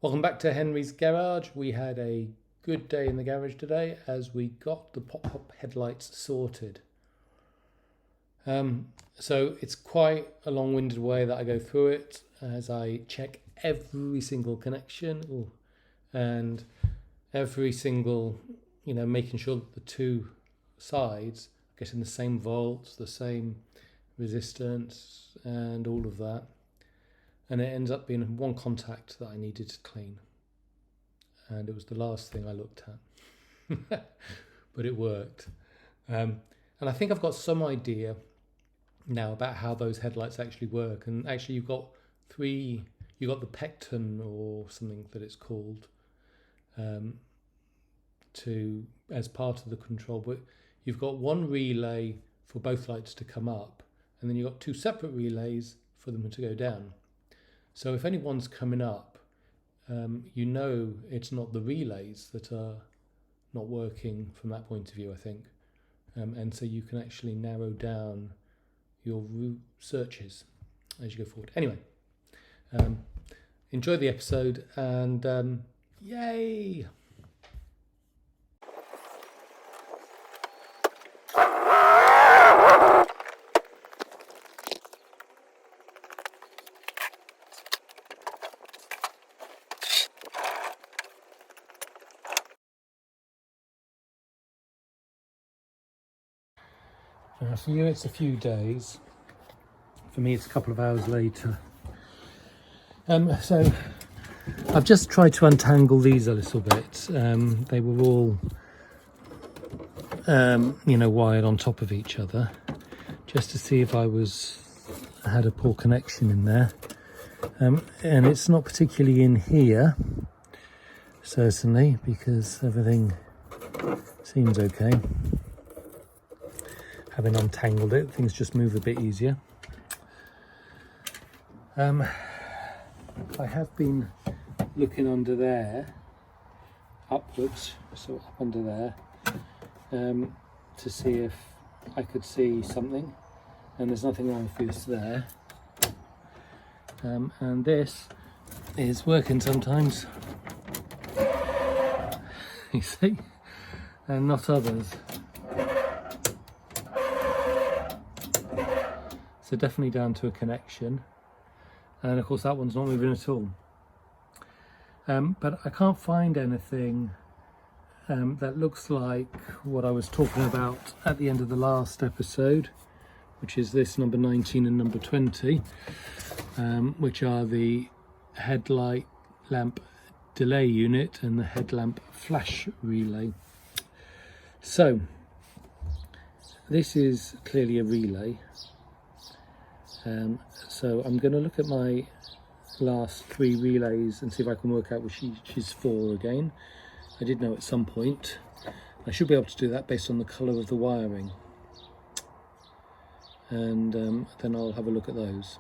Welcome back to Henry's Garage. We had a good day in the garage today as we got the pop-up headlights sorted. So it's quite a long-winded way that I go through it as I check every single connection and every single, making sure that the two sides are getting the same volts, the same resistance and all of that. And it ends up being one contact that I needed to clean. And it was the last thing I looked at. But it worked. And I think I've got some idea now about how those headlights actually work. And actually you've got the pecton or something that it's called as part of the control. But you've got one relay for both lights to come up. And then you've got two separate relays for them to go down. So if anyone's coming up, it's not the relays that are not working from that point of view, I think. And so you can actually narrow down your route searches as you go forward. Anyway, enjoy the episode and yay! For you it's a few days, for me it's a couple of hours later. So I've just tried to untangle these a little bit. They were all wired on top of each other, just to see if I had a poor connection in there. And it's not particularly in here, certainly, because everything seems okay. Having untangled it, things just move a bit easier. I have been looking under there, upwards, so up under there, to see if I could see something, and there's nothing obvious there. And this is working sometimes, you see, and not others. So definitely down to a connection, and of course that one's not moving at all. But I can't find anything that looks like what I was talking about at the end of the last episode, which is this number 19 and number 20, which are the headlight lamp delay unit and the headlamp flash relay. So this is clearly a relay. So I'm going to look at my last three relays and see if I can work out which is for again. I did know at some point. I should be able to do that based on the colour of the wiring. And then I'll have a look at those.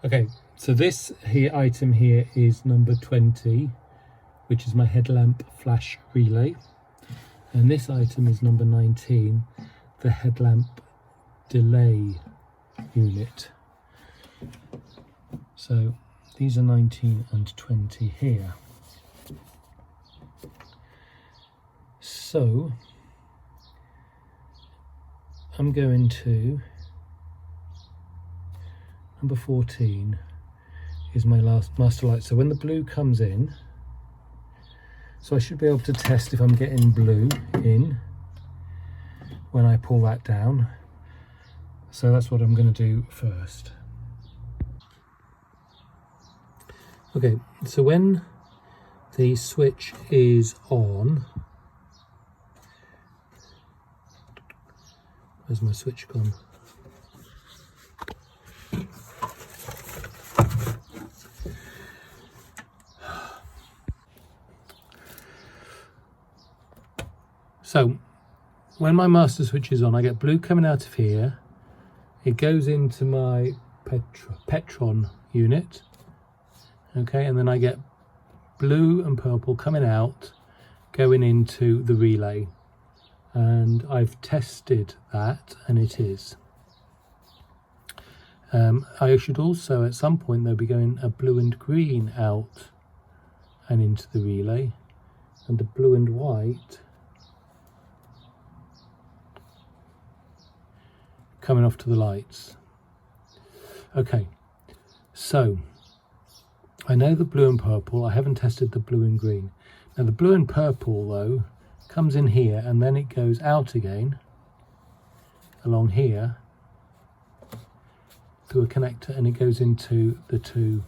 Okay, so this item here is number 20, which is my headlamp flash relay. And this item is number 19. The headlamp delay unit. So these are 19 and 20 here. So I'm going to number 14 is my last master light. So when the blue comes in, so I should be able to test if I'm getting blue in when I pull that down. So that's what I'm going to do first. Okay, so when the switch is on, where's my switch gone? So when my master switch is on, I get blue coming out of here. It goes into my Petron unit. Okay, and then I get blue and purple coming out, going into the relay. And I've tested that, and it is. I should also at some point though be going a blue and green out and into the relay, and a blue and white coming off to the lights. Okay, so I know the blue and purple. I haven't tested the blue and green. Now the blue and purple though comes in here and then it goes out again along here through a connector, and it goes into the two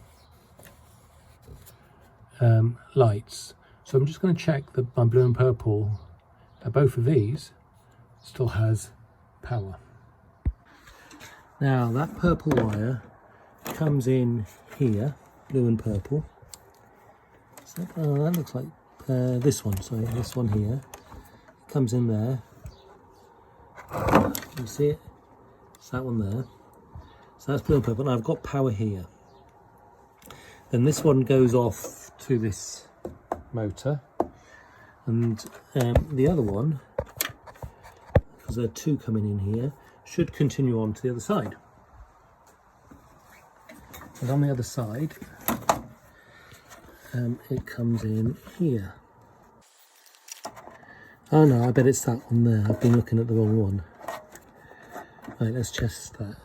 lights. So I'm just going to check that my blue and purple, both of these, still has power. Now that purple wire comes in here, blue and purple. That looks like this one, sorry, this one here. It comes in there. You see it? It's that one there. So that's blue and purple, and I've got power here. Then this one goes off to this motor, and the other one, because there are two coming in here, should continue on to the other side. And on the other side, it comes in here. Oh no, I bet it's that one there. I've been looking at the wrong one. Right, let's test that.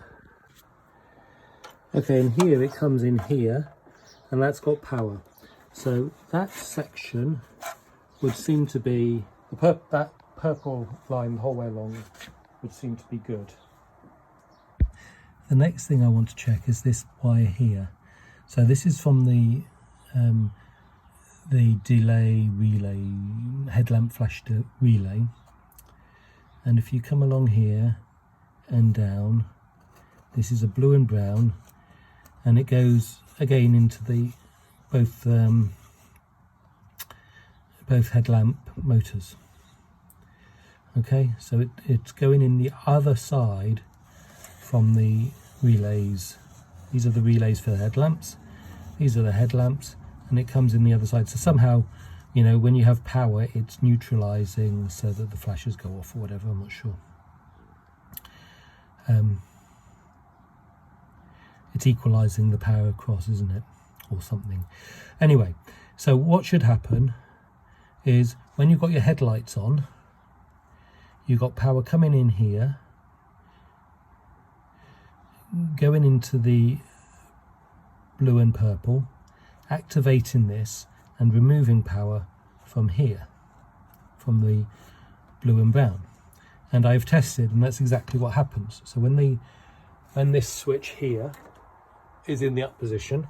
Okay, and here it comes in here, and that's got power. So that section would seem to be, that purple line the whole way along would seem to be good. The next thing I want to check is this wire here. So this is from the delay relay, headlamp flash relay. And if you come along here and down, this is a blue and brown, and it goes again into the both headlamp motors. Okay, so it's going in the other side from the relays. These are the relays for the headlamps, these are the headlamps, and it comes in the other side. So somehow, you know, when you have power, it's neutralizing so that the flashes go off or whatever, I'm not sure. It's equalizing the power across, isn't it, or something. Anyway, so what should happen is when you've got your headlights on, you've got power coming in here, going into the blue and purple, activating this and removing power from here, from the blue and brown. And I've tested, and that's exactly what happens. So when this switch here is in the up position,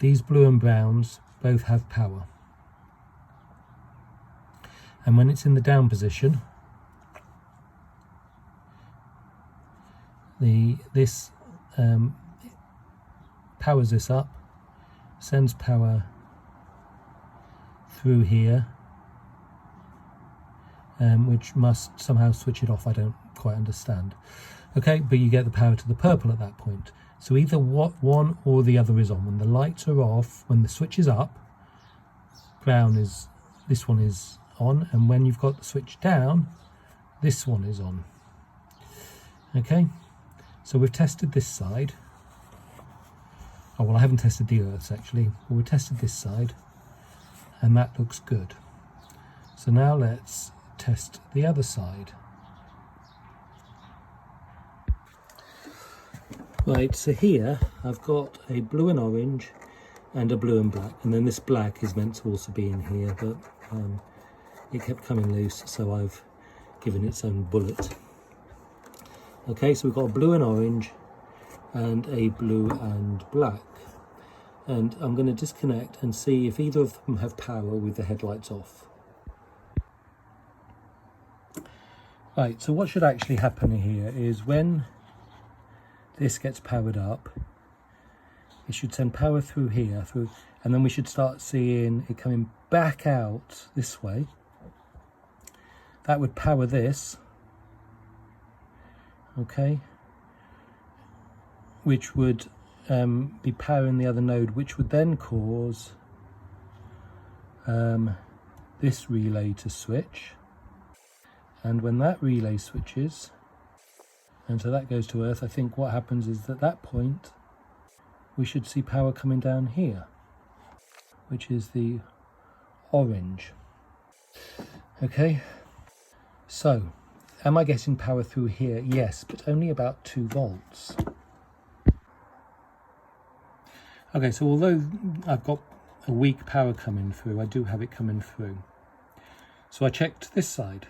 these blue and browns both have power. And when it's in the down position, this powers this up, sends power through here, which must somehow switch it off. I don't quite understand. Okay, but you get the power to the purple at that point. So either one or the other is on. When the lights are off, when the switch is up, this one is on, and when you've got the switch down, this one is on. Okay, so we've tested this side. Oh well, I haven't tested the earths actually, but we've tested this side, and that looks good. So now let's test the other side. Right, so here I've got a blue and orange and a blue and black, and then this black is meant to also be in here, but it kept coming loose, so I've given it its own bullet. Okay, so we've got a blue and orange and a blue and black, and I'm going to disconnect and see if either of them have power with the headlights off. Right, so what should actually happen here is when this gets powered up, it should send power through here, and then we should start seeing it coming back out this way. That would power this, okay, which would be powering the other node, which would then cause this relay to switch, and when that relay switches, And so that goes to earth. I think what happens is at that point we should see power coming down here, which is the orange. Okay, so am I getting power through here? Yes, but only about 2 volts. Okay, so although I've got a weak power coming through, I do have it coming through. So I checked this side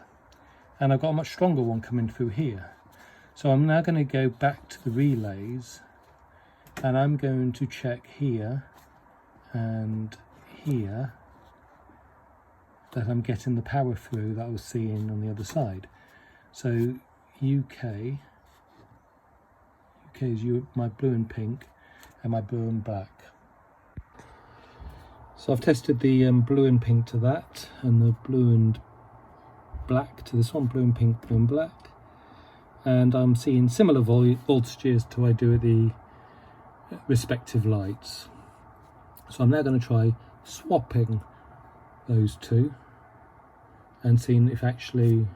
and I've got a much stronger one coming through here. So I'm now going to go back to the relays and I'm going to check here and here that I'm getting the power through that I was seeing on the other side. So UK is my blue and pink and my blue and black. So I've tested the blue and pink to that and the blue and black to this one, blue and pink, blue and black. And I'm seeing similar voltages to I do at the respective lights. So I'm now going to try swapping those two and seeing if actually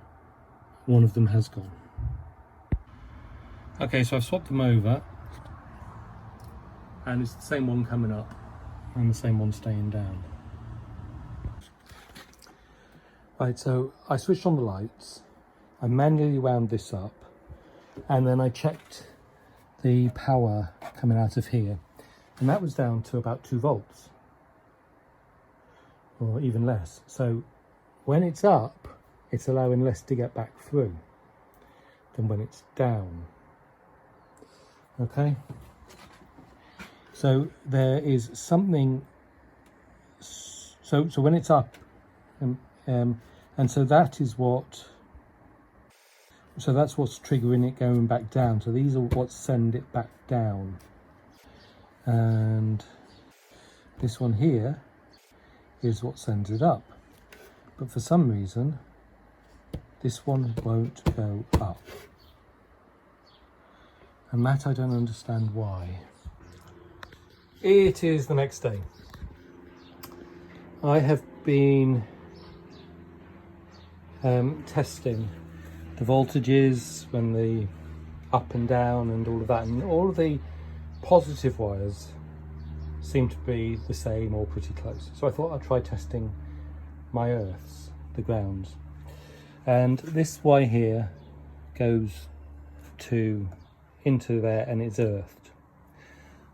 one of them has gone. Okay, so I've swapped them over and it's the same one coming up and the same one staying down. Right, so I switched on the lights, I manually wound this up, and then I checked the power coming out of here, and that was down to about 2 volts, or even less. So when it's up, it's allowing less to get back through than when it's down. Okay, so there is something, so when it's up, and so that is what, so that's what's triggering it going back down. So these are what send it back down. And this one here is what sends it up. But for some reason, this one won't go up. And that I don't understand why. It is the next day. I have been testing the voltages when the up and down and all of that, and all of the positive wires seem to be the same or pretty close. So I thought I'd try testing my earths, the grounds. And this wire here goes into there and it's earthed.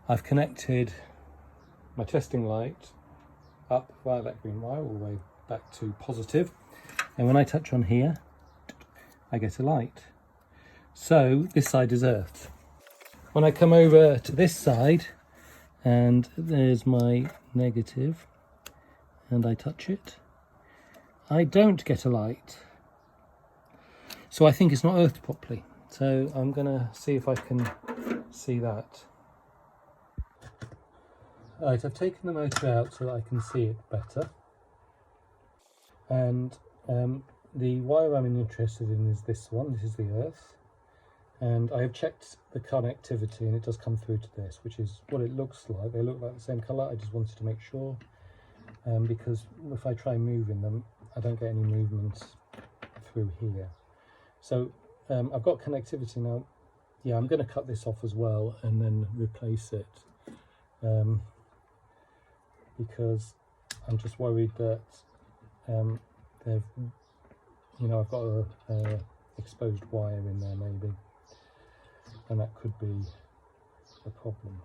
I've connected my testing light up via that green wire all the way back to positive, and when I touch on here I get a light. So this side is earthed. When I come over to this side and there's my negative and I touch it, I don't get a light. So I think it's not earthed properly. So I'm gonna see if I can see that. Right, I've taken the motor out so that I can see it better. And the wire I'm interested in is this one. This is the earth. And I have checked the connectivity and it does come through to this, which is what it looks like. They look like the same colour. I just wanted to make sure, because if I try moving them, I don't get any movement through here. So I've got connectivity now. Yeah, I'm going to cut this off as well and then replace it, because I'm just worried that they've, you know, I've got a exposed wire in there maybe, and that could be a problem.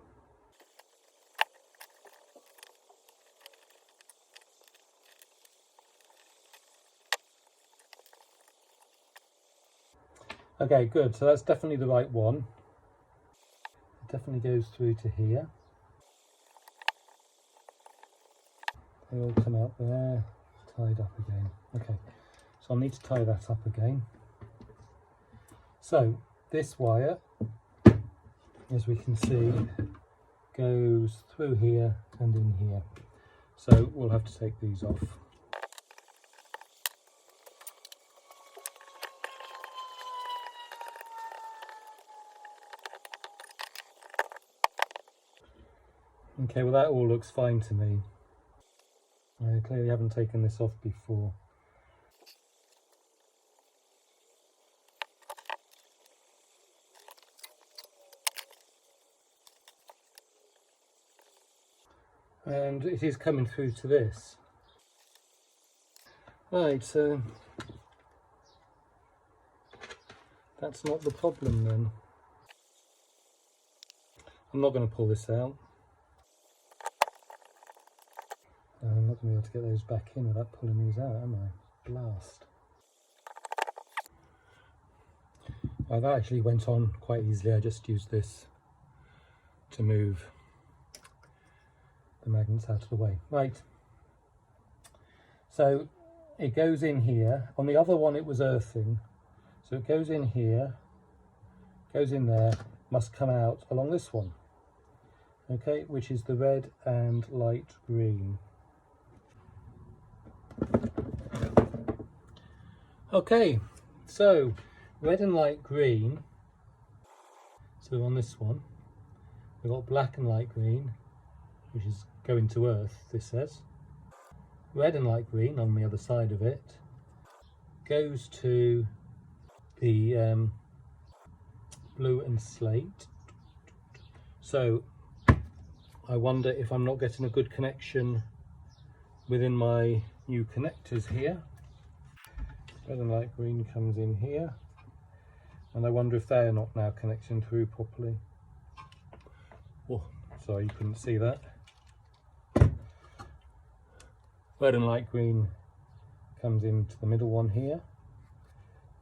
Okay, good. So that's definitely the right one. It definitely goes through to here. They all come out there, tied up again. Okay, so I'll need to tie that up again. So this wire, as we can see, goes through here and in here. So we'll have to take these off. Okay, well that all looks fine to me. I clearly haven't taken this off before. and it is coming through to this. Right, so that's not the problem then. I'm not going to pull this out. I'm not going to be able to get those back in without pulling these out, am I? Blast. Oh, that actually went on quite easily. I just used this to move the magnets out of the way. Right, so it goes in here. On the other one it was earthing, so it goes in here, goes in there, must come out along this one, okay, which is the red and light green. Okay, so red and light green. So on this one we've got black and light green, which is going to earth, this says. Red and light green on the other side of it goes to the blue and slate. So I wonder if I'm not getting a good connection within my new connectors here. Red and light green comes in here, and I wonder if they're not now connecting through properly. Oh, sorry, you couldn't see that. Red and light green comes into the middle one here,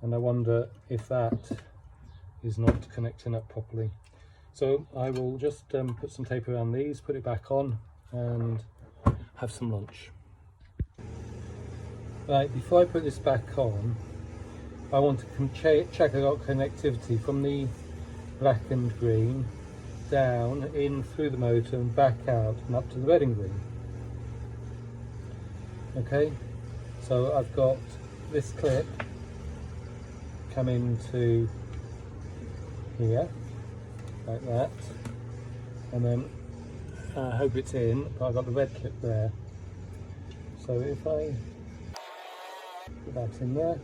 and I wonder if that is not connecting up properly. So I will just put some tape around these, put it back on, and have some lunch. Right, before I put this back on, I want to check I got connectivity from the black and green down in through the motor and back out and up to the red and green. Okay, so I've got this clip coming to here like that, and then I hope it's in, but I've got the red clip there. So if I put that in there,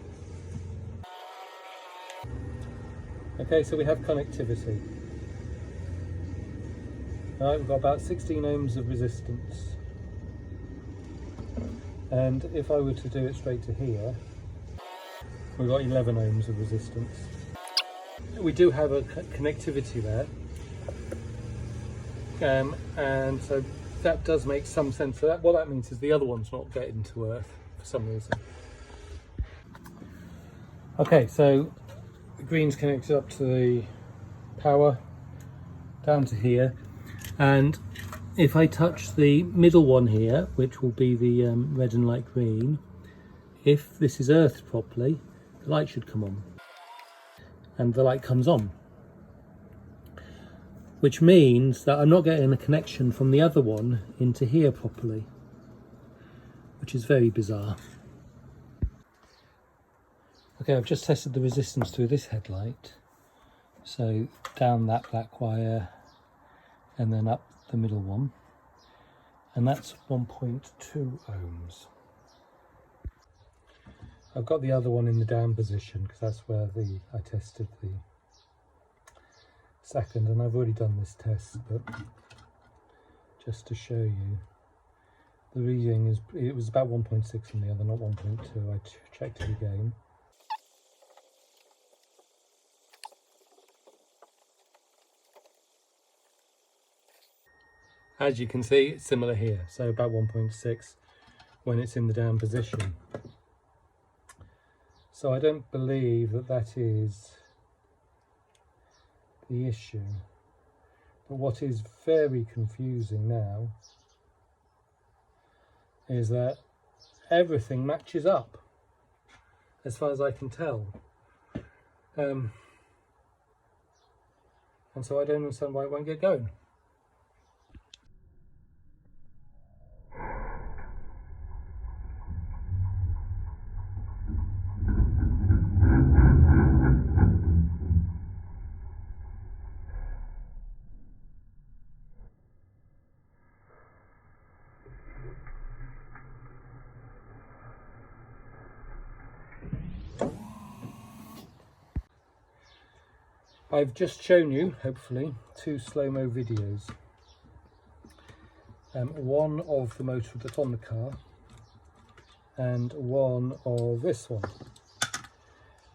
okay, so we have connectivity. Right, we've got about 16 ohms of resistance, and if I were to do it straight to here, we've got 11 ohms of resistance. We do have a connectivity there, and so that does make some sense. So that, what that means is the other one's not getting to earth for some reason. Okay, so the green's connected up to the power down to here, and if I touch the middle one here, which will be the red and light green, if this is earthed properly, the light should come on, and the light comes on, which means that I'm not getting a connection from the other one into here properly, which is very bizarre. Okay, I've just tested the resistance through this headlight, so down that black wire and then up the middle one, and that's 1.2 ohms. I've got the other one in the down position because that's where I tested the second, and I've already done this test, but just to show you, the reading is, it was about 1.6 on the other, not 1.2. I checked it again. As you can see, it's similar here, so about 1.6 when it's in the down position. So I don't believe that that is the issue. But what is very confusing now is that everything matches up, as far as I can tell. And so I don't understand why it won't get going. I've just shown you, hopefully, 2 slow-mo videos. one of the motor that's on the car and one of this one.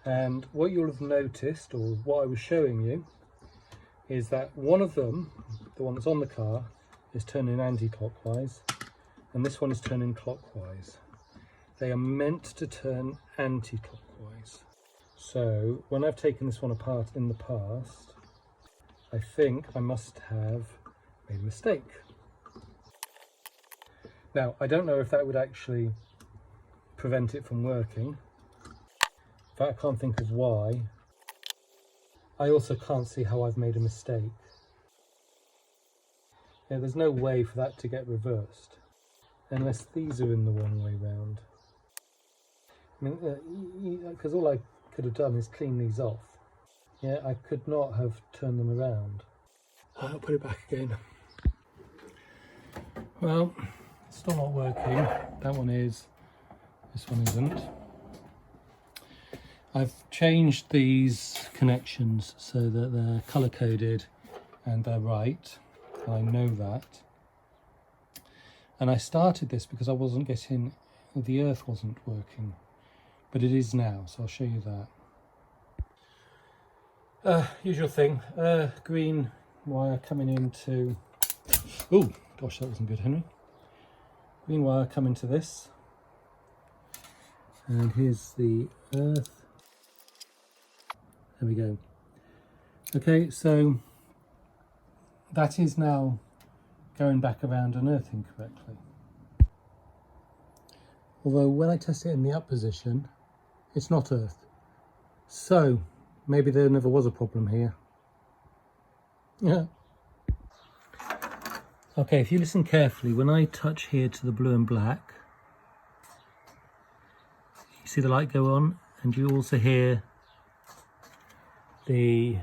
And what you'll have noticed, or what I was showing you, is that one of them, the one that's on the car, is turning anti-clockwise, and this one is turning clockwise. They are meant to turn anti-clockwise. So when I've taken this one apart in the past, I think I must have made a mistake. Now, I don't know if that would actually prevent it from working. In fact, I can't think of why. I also can't see how I've made a mistake. Yeah, there's no way for that to get reversed, unless these are in the wrong way round. I mean, because all I could have done is clean these off. Yeah, I could not have turned them around. I'll put it back again. Well, it's still not working. That one is, this one isn't. I've changed these connections so that they're colour coded and they're right. I know that. And I started this because I wasn't getting, the earth wasn't working, but it is now, so I'll show you that. Usual thing, green wire coming into, oh gosh, that wasn't good, Henry. Green wire coming to this, and here's the earth. There we go. Okay, so that is now going back around and earthing correctly. Although when I test it in the up position, it's not earthed. So maybe there never was a problem here. Yeah. Okay, if you listen carefully, when I touch here to the blue and black, you see the light go on, and you also hear the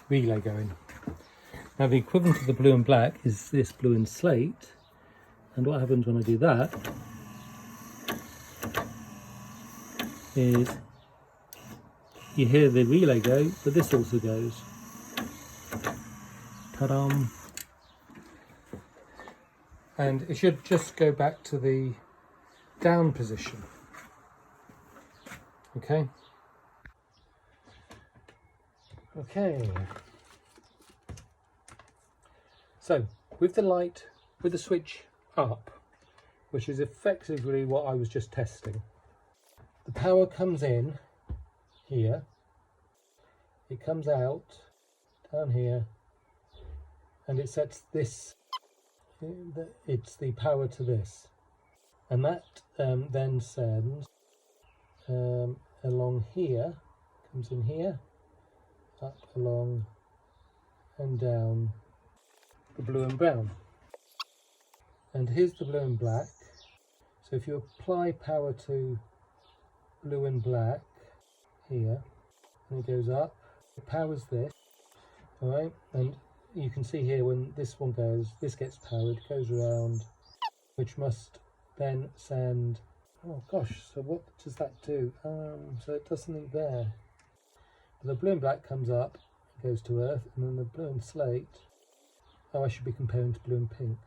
relay going. Now the equivalent of the blue and black is this blue and slate, and what happens when I do that is you hear the relay go, but this also goes. Ta-da! And it should just go back to the down position. Okay? Okay. So, with the light, with the switch up, which is effectively what I was just testing, the power comes in here, it comes out down here, and it sets this, it's the power to this, and that then sends along here, comes in here, up, along and down the blue and brown. And here's the blue and black. So if you apply power to blue and black here, and it goes up, it powers this, alright, and you can see here when this one goes, this gets powered, goes around, which must then send, oh gosh, so what does that do? So it does something there. The blue and black comes up, goes to earth, and then the blue and slate, oh, I should be comparing to blue and pink.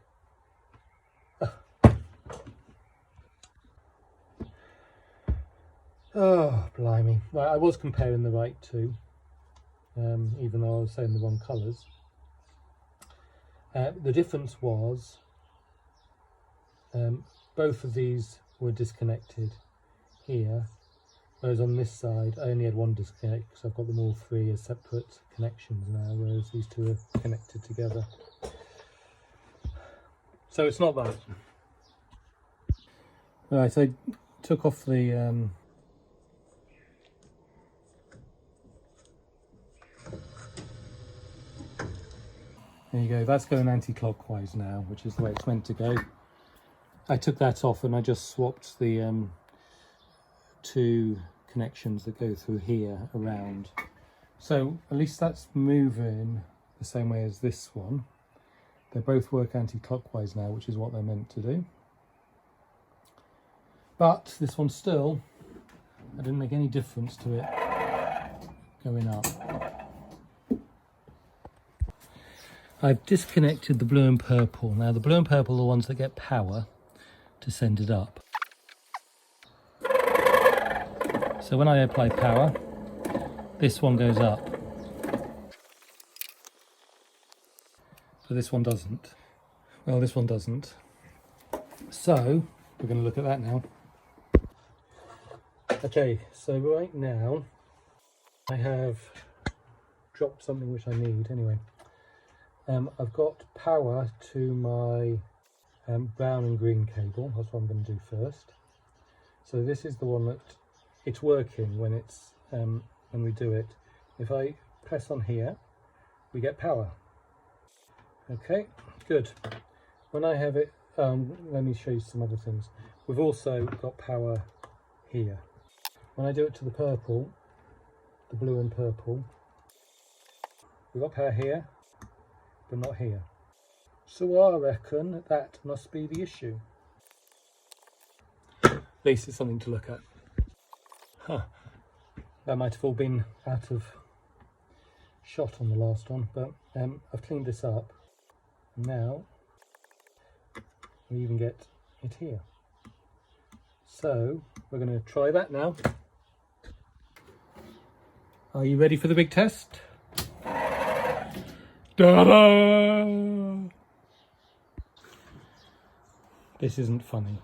Oh, blimey. Right, I was comparing the right two, even though I was saying the wrong colours. The difference was both of these were disconnected here, whereas on this side I only had one disconnect because I've got them all three as separate connections now, whereas these two are connected together. So it's not that. Right, so I took off the there you go, that's going anti-clockwise now, which is the way it's meant to go. I took that off and I just swapped the two connections that go through here around. So at least that's moving the same way as this one. They both work anti-clockwise now, which is what they're meant to do. But this one still, I didn't make any difference to it going up. I've disconnected the blue and purple. Now the blue and purple are the ones that get power to send it up. So when I apply power, this one goes up, but this one doesn't. Well, this one doesn't. So we're going to look at that now. Okay, so right now I have dropped something which I need anyway. I've got power to my brown and green cable. That's what I'm going to do first. So this is the one that it's working when it's when we do it. If I press on here, we get power. Okay, good. When I have it, let me show you some other things. We've also got power here. When I do it to the purple, the blue and purple, we've got power here, but not here. So I reckon that must be the issue. At least it's something to look at. Huh. That might have all been out of shot on the last one, but I've cleaned this up. Now we even get it here. So we're going to try that now. Are you ready for the big test? Ta-da! This isn't funny.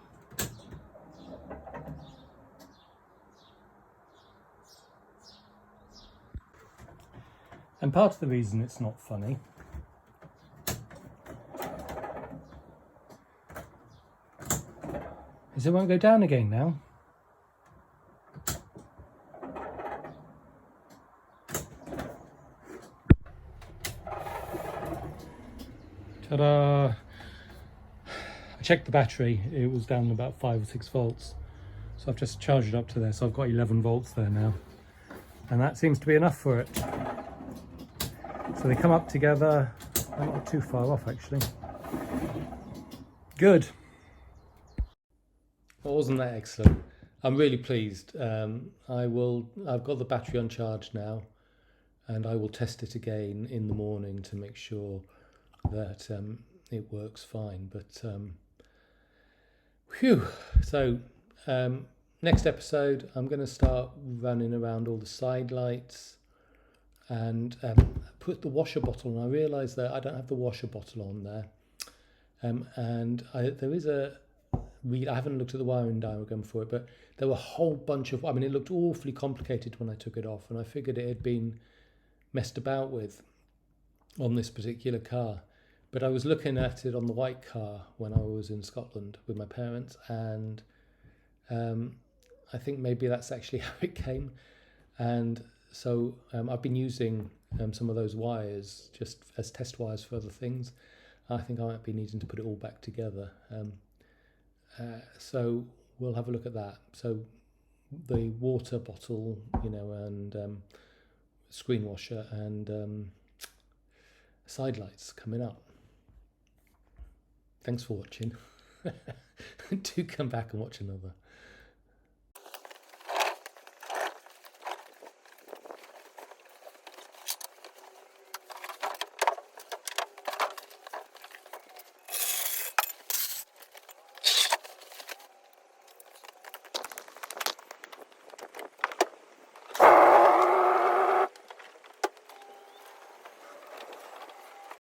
And part of the reason it's not funny is it won't go down again now. Ta-da! I checked the battery, it was down about 5 or 6 volts. So I've just charged it up to there, so I've got 11 volts there now. And that seems to be enough for it. So they come up together, I'm not too far off actually. Good. Well, wasn't that excellent? I'm really pleased. I've got the battery on charge now, and I will test it again in the morning to make sure that it works fine. But whew. So next episode, I'm going to start running around all the side lights and put the washer bottle on. I realise that I don't have the washer bottle on there, and there is I haven't looked at the wiring diagram for it, but there were a whole bunch of, it looked awfully complicated when I took it off, and I figured it had been messed about with on this particular car. But I was looking at it on the white car when I was in Scotland with my parents, and I think maybe that's actually how it came. And so I've been using some of those wires just as test wires for other things. I think I might be needing to put it all back together. So we'll have a look at that. So the water bottle, and screen washer and side lights coming up. Thanks for watching. Do come back and watch another.